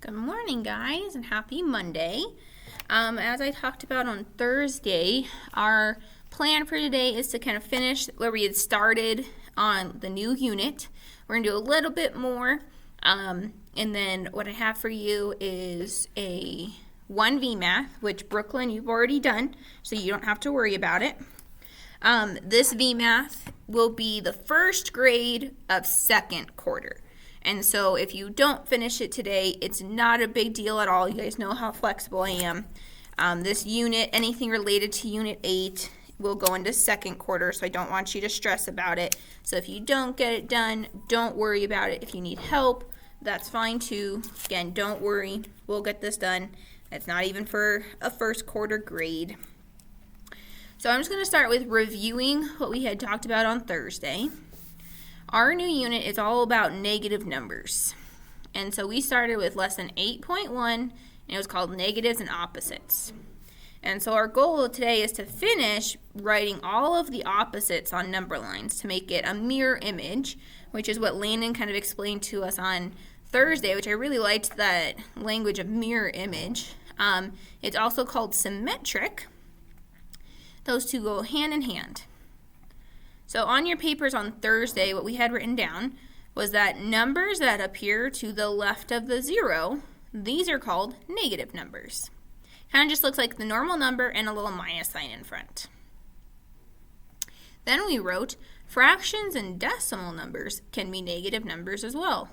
Good morning, guys, and happy Monday. As I talked about on Thursday, our plan for today is to kind of finish where we had started on the new unit. We're going to do a little bit more, and then what I have for you is a 1V math, which Brooklyn, you've already done, so you don't have to worry about it. This V math will be the first grade of second quarter. And so if you don't finish it today, it's not a big deal at all. You guys know how flexible I am. This unit, anything related to Unit 8, will go into second quarter, so I don't want you to stress about it. So if you don't get it done, don't worry about it. If you need help, that's fine too. Again, don't worry. We'll get this done. It's not even for a first quarter grade. So I'm just going to start with reviewing what we had talked about on Thursday. Our new unit is all about negative numbers. And so we started with lesson 8.1, and it was called negatives and opposites. And so our goal today is to finish writing all of the opposites on number lines to make it a mirror image, which is what Landon kind of explained to us on Thursday, which I really liked that language of mirror image. It's also called symmetric. Those two go hand in hand. So on your papers on Thursday, what we had written down was that numbers that appear to the left of the zero, these are called negative numbers. Kind of just looks like the normal number and a little minus sign in front. Then we wrote fractions and decimal numbers can be negative numbers as well.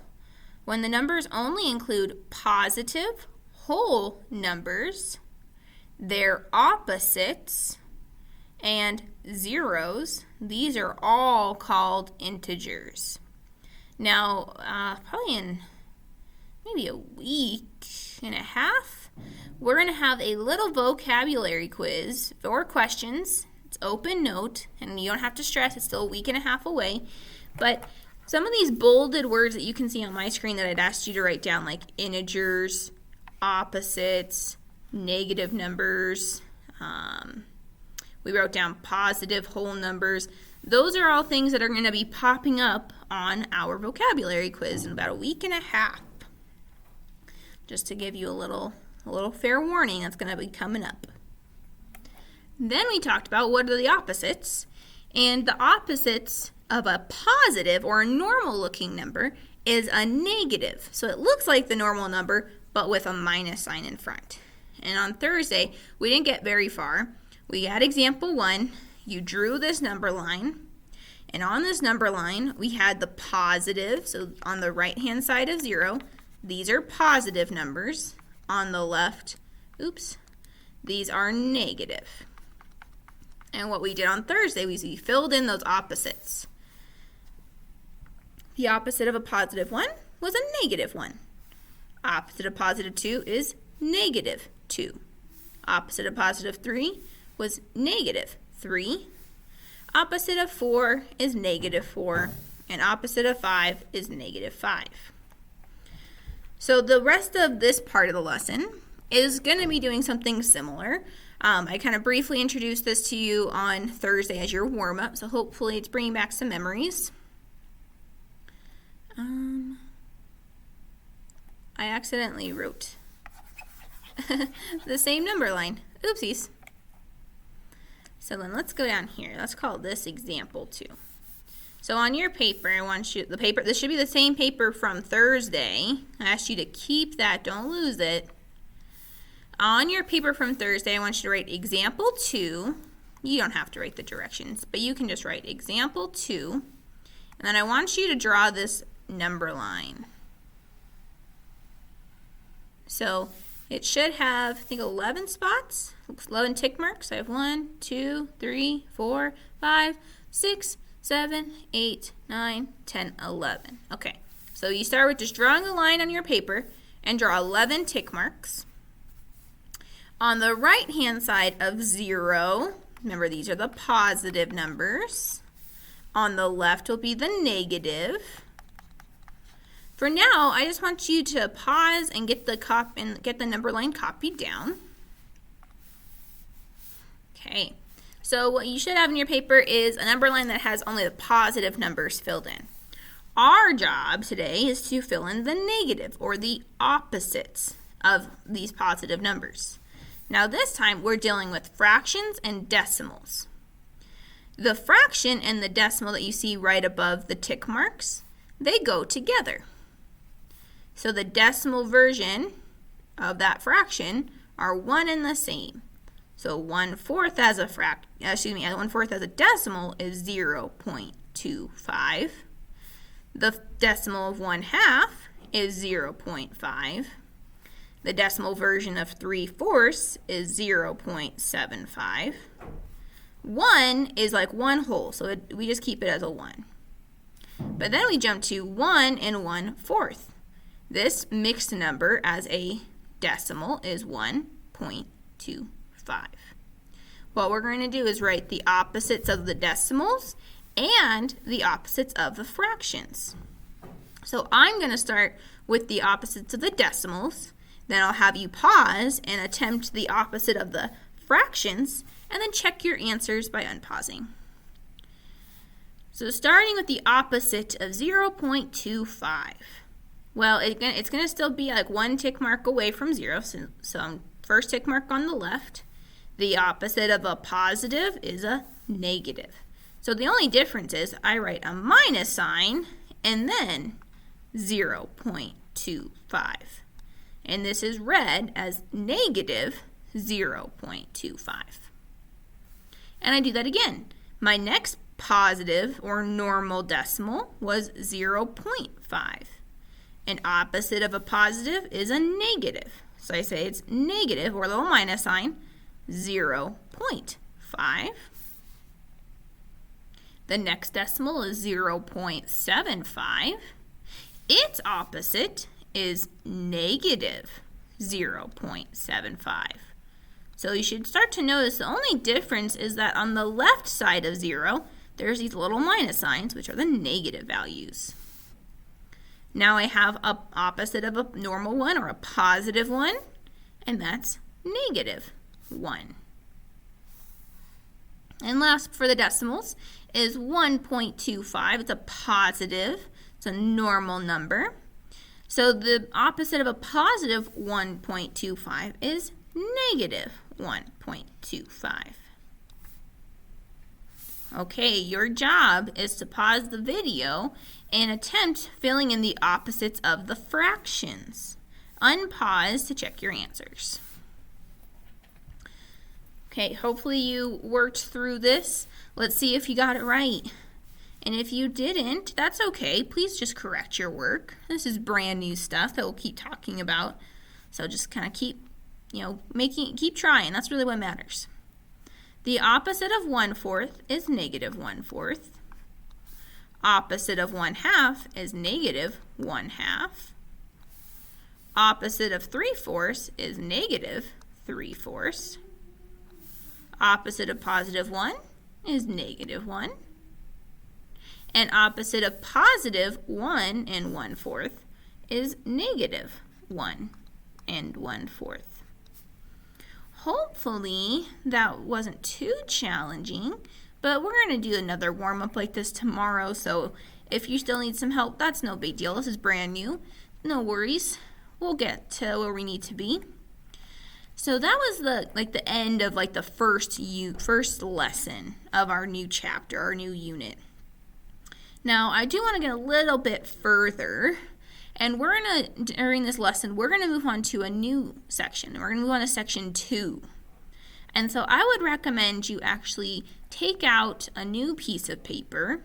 When the numbers only include positive whole numbers, their opposites, and zeros, these are all called integers. Now, probably in maybe a week and a half, we're going to have a little vocabulary quiz or questions. It's open note, and you don't have to stress, it's still a week and a half away. But some of these bolded words that you can see on my screen that I'd asked you to write down, like integers, opposites, negative numbers, we wrote down positive whole numbers. Those are all things that are going to be popping up on our vocabulary quiz in about a week and a half. Just to give you a little fair warning, that's going to be coming up. Then we talked about what are the opposites. And the opposites of a positive or a normal looking number is a negative. So it looks like the normal number, but with a minus sign in front. And on Thursday, we didn't get very far. We had example 1, you drew this number line, and on this number line, we had the positive, so on the right-hand side of 0, these are positive numbers. On the left, these are negative. And what we did on Thursday was we filled in those opposites. The opposite of a positive 1 was a negative 1. Opposite of positive 2 is negative 2. Opposite of positive 3 was negative 3. Opposite of 4 is negative 4. And opposite of 5 is negative 5. So the rest of this part of the lesson is going to be doing something similar. I kind of briefly introduced this to you on Thursday as your warm-up, so hopefully it's bringing back some memories. I accidentally wrote the same number line. Oopsies. So then let's go down here. Let's call this example 2. So on your paper, I want you, this should be the same paper from Thursday. I asked you to keep that, don't lose it. On your paper from Thursday, I want you to write example 2. You don't have to write the directions, but you can just write example 2. And then I want you to draw this number line. So it should have, I think, 11 spots, 11 tick marks. I have 1, 2, 3, 4, 5, 6, 7, 8, 9, 10, 11. Okay, so you start with just drawing a line on your paper and draw 11 tick marks. On the right-hand side of 0, remember these are the positive numbers. On the left will be the negative. For now, I just want you to pause and get the number line copied down. Okay, so what you should have in your paper is a number line that has only the positive numbers filled in. Our job today is to fill in the negative or the opposites of these positive numbers. Now this time we're dealing with fractions and decimals. The fraction and the decimal that you see right above the tick marks, they go together. So the decimal version of that fraction are one and the same. So 1/4 as a 1/4 as a decimal is 0.25. The decimal of 1/2 is 0.5. The decimal version of 3/4 is 0.75. 1 is like 1 whole, so we just keep it as a 1. But then we jump to 1 and 1/4. This mixed number as a decimal is 1.25. What we're going to do is write the opposites of the decimals and the opposites of the fractions. So I'm going to start with the opposites of the decimals. Then I'll have you pause and attempt the opposite of the fractions, and then check your answers by unpausing. So starting with the opposite of 0.25. Well, it's going to still be like one tick mark away from 0, so first tick mark on the left. The opposite of a positive is a negative. So the only difference is I write a minus sign and then 0.25. And this is read as negative 0.25. And I do that again. My next positive or normal decimal was 0.5. An opposite of a positive is a negative. So I say it's negative, or a little minus sign, 0.5. The next decimal is 0.75. Its opposite is negative 0.75. So you should start to notice the only difference is that on the left side of 0, there's these little minus signs, which are the negative values. Now I have an opposite of a normal one or a positive one, and that's negative 1. And last for the decimals is 1.25. It's a positive. It's a normal number. So the opposite of a positive 1.25 is negative 1.25. Okay, your job is to pause the video and attempt filling in the opposites of the fractions. Unpause to check your answers. Okay, hopefully you worked through this. Let's see if you got it right. And if you didn't, that's okay. Please just correct your work. This is brand new stuff that we'll keep talking about. So just kind of keep trying. That's really what matters. The opposite of 1/4 is negative 1/4. Opposite of 1/2 is negative 1/2. Opposite of 3/4 is negative 3/4. Opposite of positive 1 is negative 1. And opposite of positive 1 and 1/4 is negative 1 and 1/4. Hopefully that wasn't too challenging, but we're going to do another warm-up like this tomorrow, so if you still need some help, that's no big deal. This is brand new. No worries. We'll get to where we need to be. So that was the end of the first lesson of our new chapter, our new unit. Now, I do want to get a little bit further, and during this lesson, we're going to move on to a new section. We're going to move on to section 2. And so I would recommend you actually take out a new piece of paper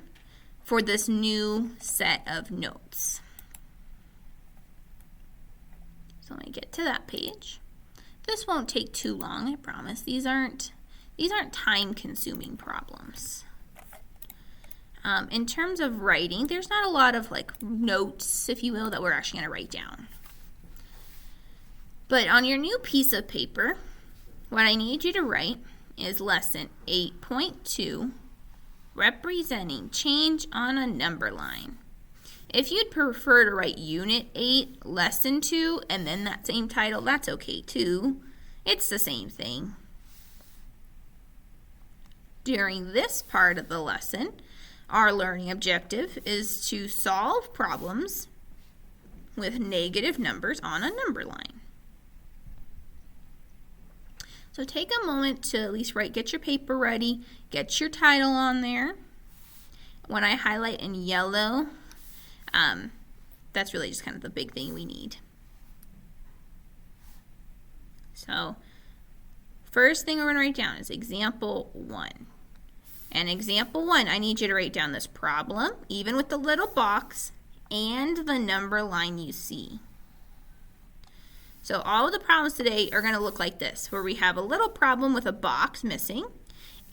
for this new set of notes. So let me get to that page. This won't take too long, I promise. These aren't time-consuming problems. In terms of writing, there's not a lot of notes, if you will, that we're actually going to write down. But on your new piece of paper, what I need you to write is lesson 8.2, representing change on a number line. If you'd prefer to write unit 8, lesson 2, and then that same title, that's okay too. It's the same thing. During this part of the lesson, our learning objective is to solve problems with negative numbers on a number line. So take a moment to at least get your paper ready, get your title on there. When I highlight in yellow, that's really just kind of the big thing we need. So first thing we're going to write down is example 1. And example 1, I need you to write down this problem, even with the little box, and the number line you see. So all of the problems today are going to look like this, where we have a little problem with a box missing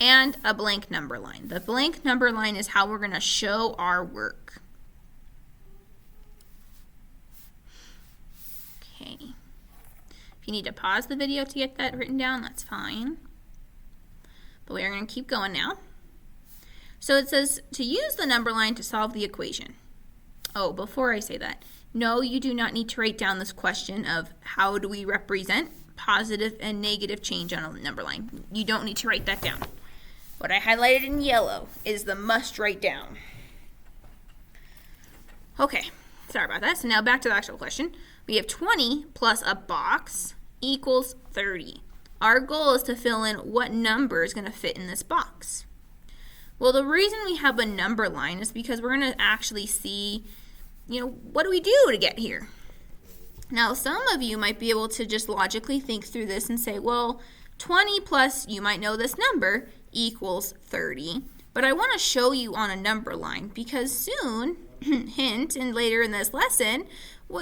and a blank number line. The blank number line is how we're going to show our work. Okay. If you need to pause the video to get that written down, that's fine. But we are going to keep going now. So it says to use the number line to solve the equation. Oh, before I say that, no, you do not need to write down this question of how do we represent positive and negative change on a number line. You don't need to write that down. What I highlighted in yellow is the must write down. Okay, sorry about that. So now back to the actual question. We have 20 plus a box equals 30. Our goal is to fill in what number is going to fit in this box. Well, the reason we have a number line is because we're going to actually see, what do we do to get here? Now, some of you might be able to just logically think through this and say, well, 20 plus, you might know this number, equals 30. But I want to show you on a number line because soon, hint, and later in this lesson,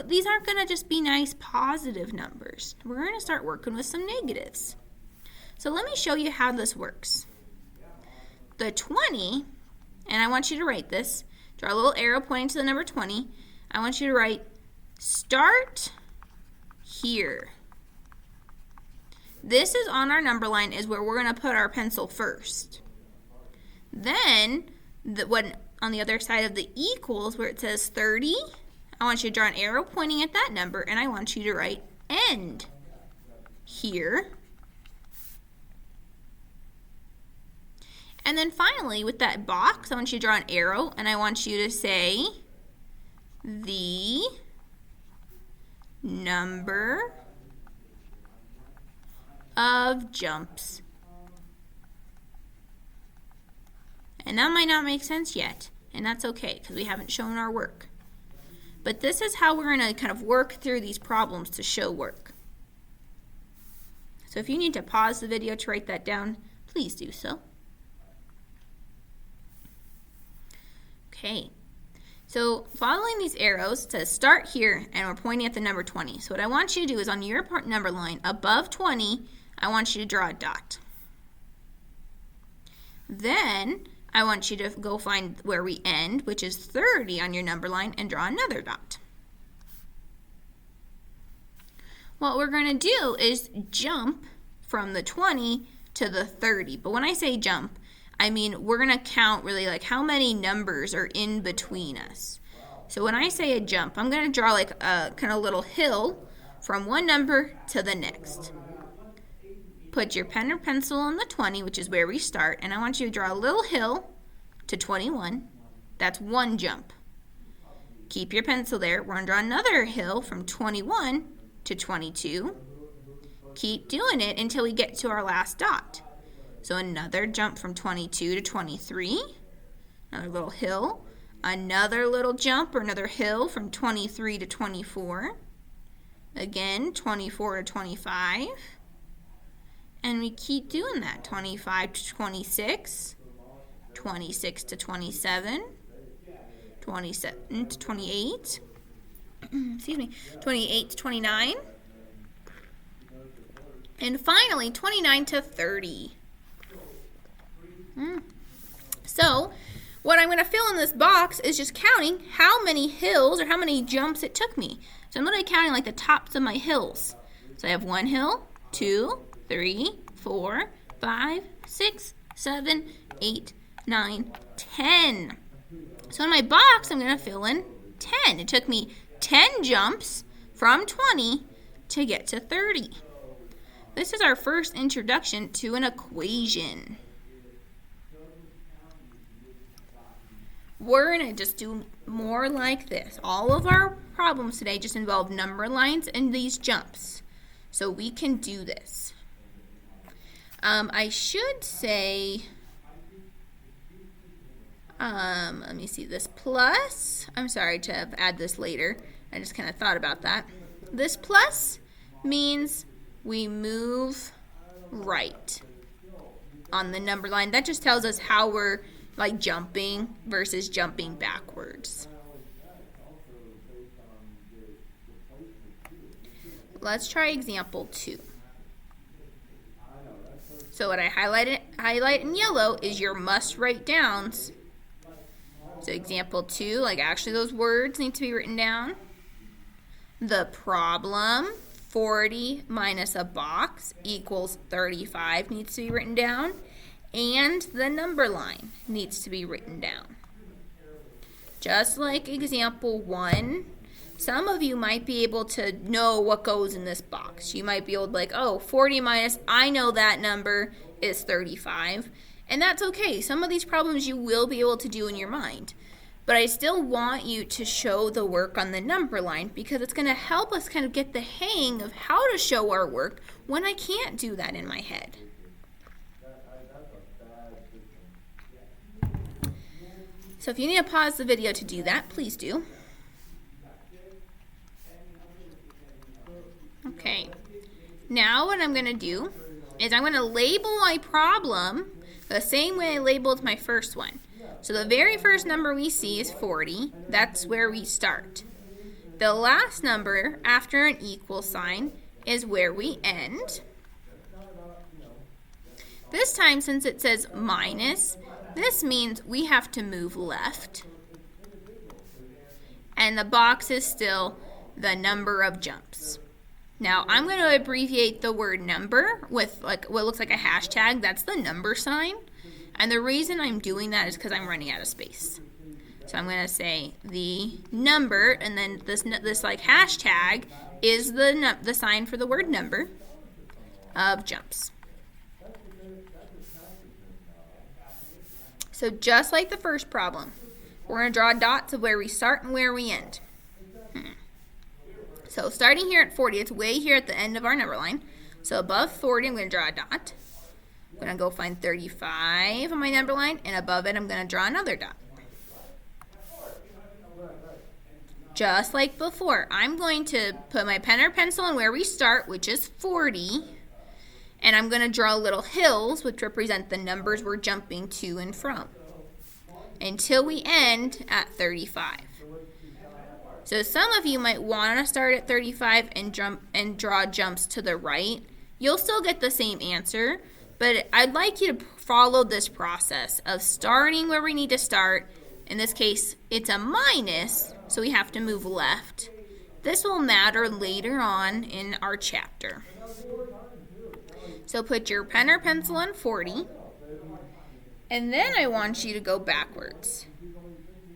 these aren't going to just be nice positive numbers. We're going to start working with some negatives. So let me show you how this works. The 20, and I want you to write this, draw a little arrow pointing to the number 20. I want you to write start here. This is on our number line is where we're going to put our pencil first. Then, on the other side of the equals where it says 30, I want you to draw an arrow pointing at that number, and I want you to write end here. And then finally, with that box, I want you to draw an arrow, and I want you to say the number of jumps. And that might not make sense yet, and that's okay because we haven't shown our work. But this is how we're going to kind of work through these problems to show work. So if you need to pause the video to write that down, please do so. Okay, so following these arrows, it says start here, and we're pointing at the number 20. So what I want you to do is on your number line, above 20, I want you to draw a dot. Then I want you to go find where we end, which is 30 on your number line, and draw another dot. What we're going to do is jump from the 20 to the 30. But when I say jump, I mean we're going to count really like how many numbers are in between us. So when I say a jump, I'm going to draw like a kind of little hill from one number to the next. Put your pen or pencil on the 20, which is where we start, and I want you to draw a little hill to 21. That's one jump. Keep your pencil there. We're going to draw another hill from 21 to 22. Keep doing it until we get to our last dot. So another jump from 22 to 23. Another little hill. Another little jump or another hill from 23 to 24. Again, 24 to 25. And we keep doing that. 25 to 26. 26 to 27. 27 to 28. Excuse me. 28 to 29. And finally, 29 to 30. So, what I'm going to fill in this box is just counting how many hills or how many jumps it took me. So I'm literally counting like the tops of my hills. So I have 1 hill, 2, 3, 4, 5, 6, 7, 8, 9, 10. So in my box, I'm going to fill in 10. It took me 10 jumps from 20 to get to 30. This is our first introduction to an equation. we're going to just do more like this. All of our problems today just involve number lines and these jumps. So we can do this. I should say, let me see, this plus, I'm sorry to add this later. I just kind of thought about that. This plus means we move right on the number line. That just tells us how we're like jumping versus jumping backwards. Let's try example 2. So what I highlight in yellow is your must write downs. So example 2, like actually those words need to be written down. The problem, 40 minus a box equals 35, needs to be written down. And the number line needs to be written down. Just like example 1, some of you might be able to know what goes in this box. You might be able to like, oh, 40 minus, I know that number is 35. And that's okay. Some of these problems you will be able to do in your mind. But I still want you to show the work on the number line because it's going to help us kind of get the hang of how to show our work when I can't do that in my head. So if you need to pause the video to do that, please do. Okay, now what I'm going to do is I'm going to label my problem the same way I labeled my first one. So the very first number we see is 40. That's where we start. The last number after an equal sign is where we end. This time, since it says minus, this means we have to move left. And the box is still the number of jumps. Now, I'm going to abbreviate the word number with like what looks like a hashtag. That's the number sign. And the reason I'm doing that is because I'm running out of space. So I'm going to say the number, and then this like hashtag is the sign for the word number of jumps. So just like the first problem, we're going to draw dots of where we start and where we end. So starting here at 40, it's way here at the end of our number line. So above 40, I'm going to draw a dot. I'm going to go find 35 on my number line, and above it, I'm going to draw another dot. Just like before, I'm going to put my pen or pencil on where we start, which is 40, and I'm going to draw little hills, which represent the numbers we're jumping to and from, until we end at 35. So some of you might want to start at 35 and draw jumps to the right. You'll still get the same answer, but I'd like you to follow this process of starting where we need to start. In this case, it's a minus, so we have to move left. This will matter later on in our chapter. So put your pen or pencil on 40, and then I want you to go backwards.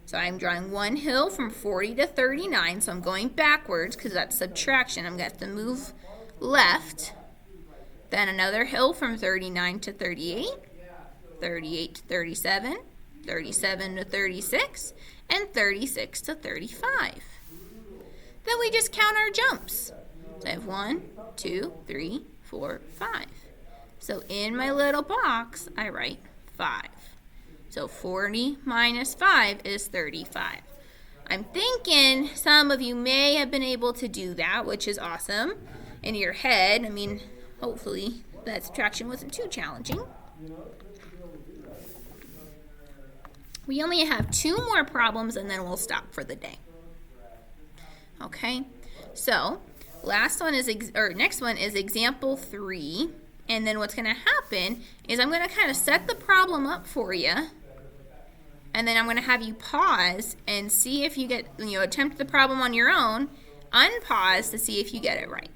So I'm drawing one hill from 40 to 39, so I'm going backwards because that's subtraction. I'm going to have to move left. Then another hill from 39 to 38, 38 to 37, 37 to 36, and 36 to 35. Then we just count our jumps. So I have 1, 2, 3, 4, 5. So in my little box, I write 5. So 40 minus 5 is 35. I'm thinking some of you may have been able to do that, which is awesome, in your head. I mean, hopefully that subtraction wasn't too challenging. We only have 2 more problems, and then we'll stop for the day. Okay, so next one is example 3, and then what's going to happen is I'm going to kind of set the problem up for you. And then I'm going to have you pause and see if you attempt the problem on your own, unpause to see if you get it right.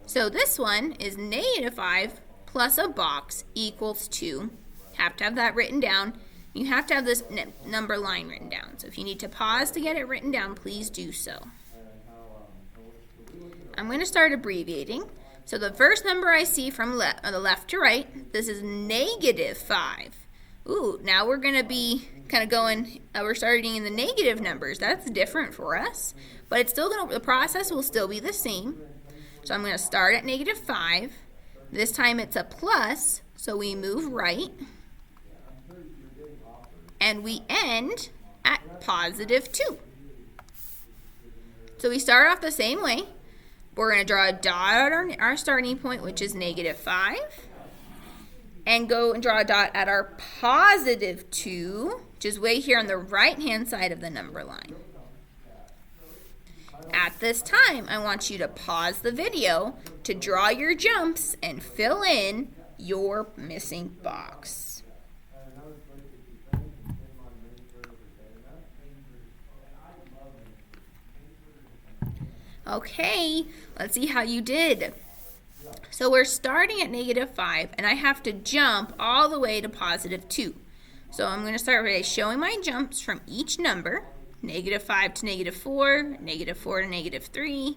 So this one is -5 plus a box equals 2. Have to have that written down. You have to have this number line written down. So if you need to pause to get it written down, please do so. I'm going to start abbreviating. So the first number I see from the left to right, this is -5 Ooh, now we're going to be kind of going, we're starting in the negative numbers. That's different for us, but it's still going to, the process will still be the same. So I'm going to start at -5. This time it's a plus, so we move right. And we end at +2. So we start off the same way. We're going to draw a dot at our starting point, which is -5. And go and draw a dot at our +2, which is way here on the right-hand side of the number line. At this time, I want you to pause the video to draw your jumps and fill in your missing box. Okay, let's see how you did. So we're starting at -5, and I have to jump all the way to +2. So I'm going to start by showing my jumps from each number. -5 to -4, -4 to -3,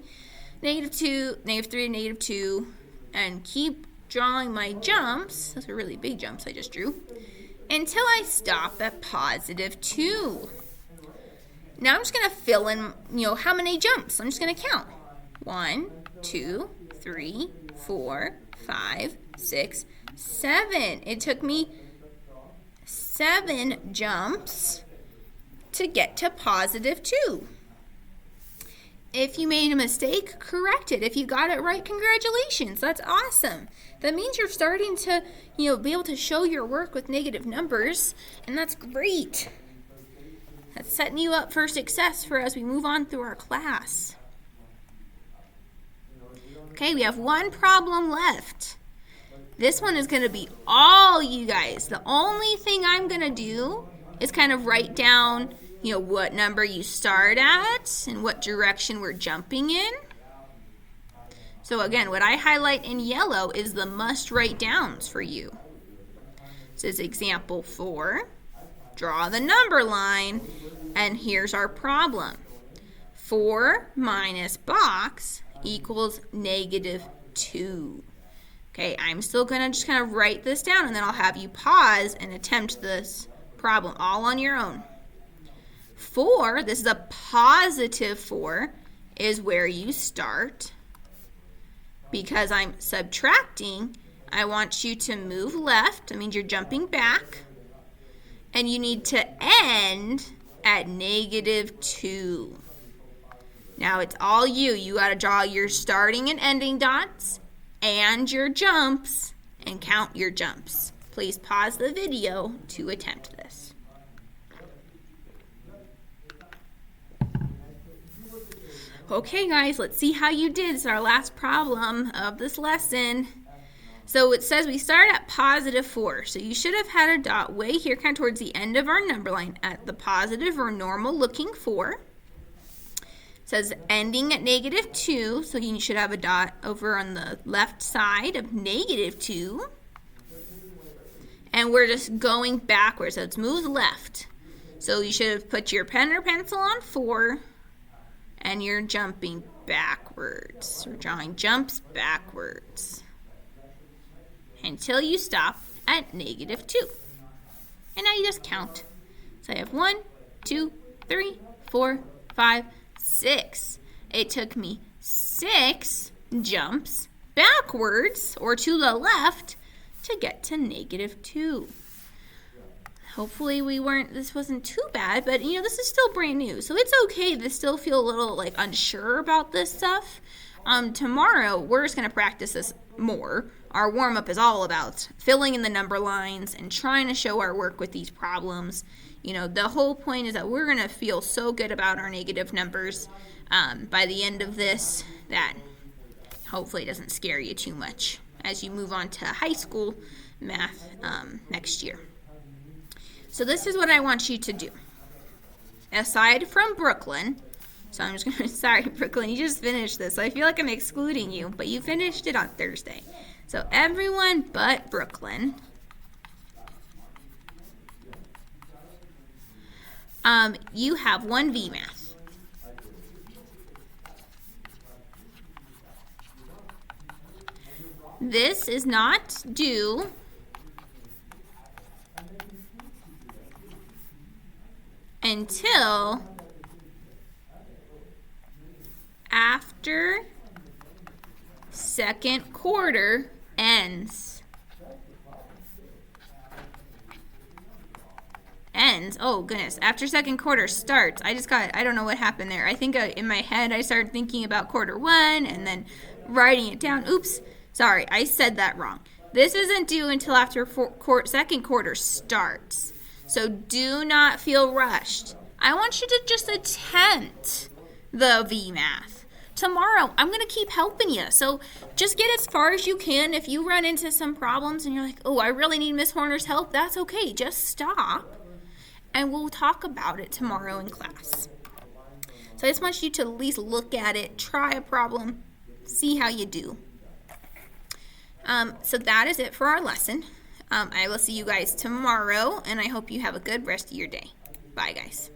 -2, -3 to -2, and keep drawing my jumps. Those are really big jumps I just drew. Until I stop at +2. Now I'm just going to fill in, how many jumps. I'm just going to count. 1, 2, 3, 4, 5, 6, 7. It took me 7 jumps to get to +2. If you made a mistake, correct it. If you got it right, congratulations. That's awesome. That means you're starting to, be able to show your work with negative numbers, and that's great. That's setting you up for success for as we move on through our class. Okay, we have one problem left. This one is going to be all you guys. The only thing I'm going to do is kind of write down, what number you start at and what direction we're jumping in. So again, what I highlight in yellow is the must write downs for you. This is example 4. Draw the number line, and here's our problem. 4 minus box equals -2. Okay, I'm still going to just kind of write this down, and then I'll have you pause and attempt this problem all on your own. 4, this is a +4, is where you start. Because I'm subtracting, I want you to move left. That means you're jumping back. And you need to end at -2. Now it's all you. You got to draw your starting and ending dots and your jumps and count your jumps. Please pause the video to attempt this. Okay guys, let's see how you did. It's our last problem of this lesson. So it says we start at +4. So you should have had a dot way here kind of towards the end of our number line at the positive or normal looking 4. It says ending at -2. So you should have a dot over on the left side of -2. And we're just going backwards. So it's move left. So you should have put your pen or pencil on 4. And you're jumping backwards. We're drawing jumps backwards until you stop at -2. And now you just count. So I have 1, 2, 3, 4, 5, 6. It took me 6 jumps backwards or to the left to get to -2. Hopefully this wasn't too bad, but this is still brand new, so it's okay to still feel a little unsure about this stuff. Tomorrow we're just going to practice this more. Our warm-up is all about filling in the number lines and trying to show our work with these problems. The whole point is that we're going to feel so good about our negative numbers by the end of this that hopefully it doesn't scare you too much as you move on to high school math next year. So this is what I want you to do. Aside from Brooklyn, so I'm just going to, sorry Brooklyn, you just finished this, so I feel like I'm excluding you, but you finished it on Thursday. So everyone but Brooklyn, you have 1V math. This is not due until after second quarter ends. Oh goodness, after second quarter starts. I don't know what happened there. I think in my head I started thinking about quarter one and then writing it down. Oops, sorry, I said that wrong. This isn't due until after second quarter starts. So do not feel rushed. I want you to just attempt the VMath. Tomorrow, I'm going to keep helping you. So just get as far as you can. If you run into some problems and you're like, oh, I really need Miss Horner's help, that's okay. Just stop and we'll talk about it tomorrow in class. So I just want you to at least look at it, try a problem, see how you do. So that is it for our lesson. I will see you guys tomorrow, and I hope you have a good rest of your day. Bye, guys.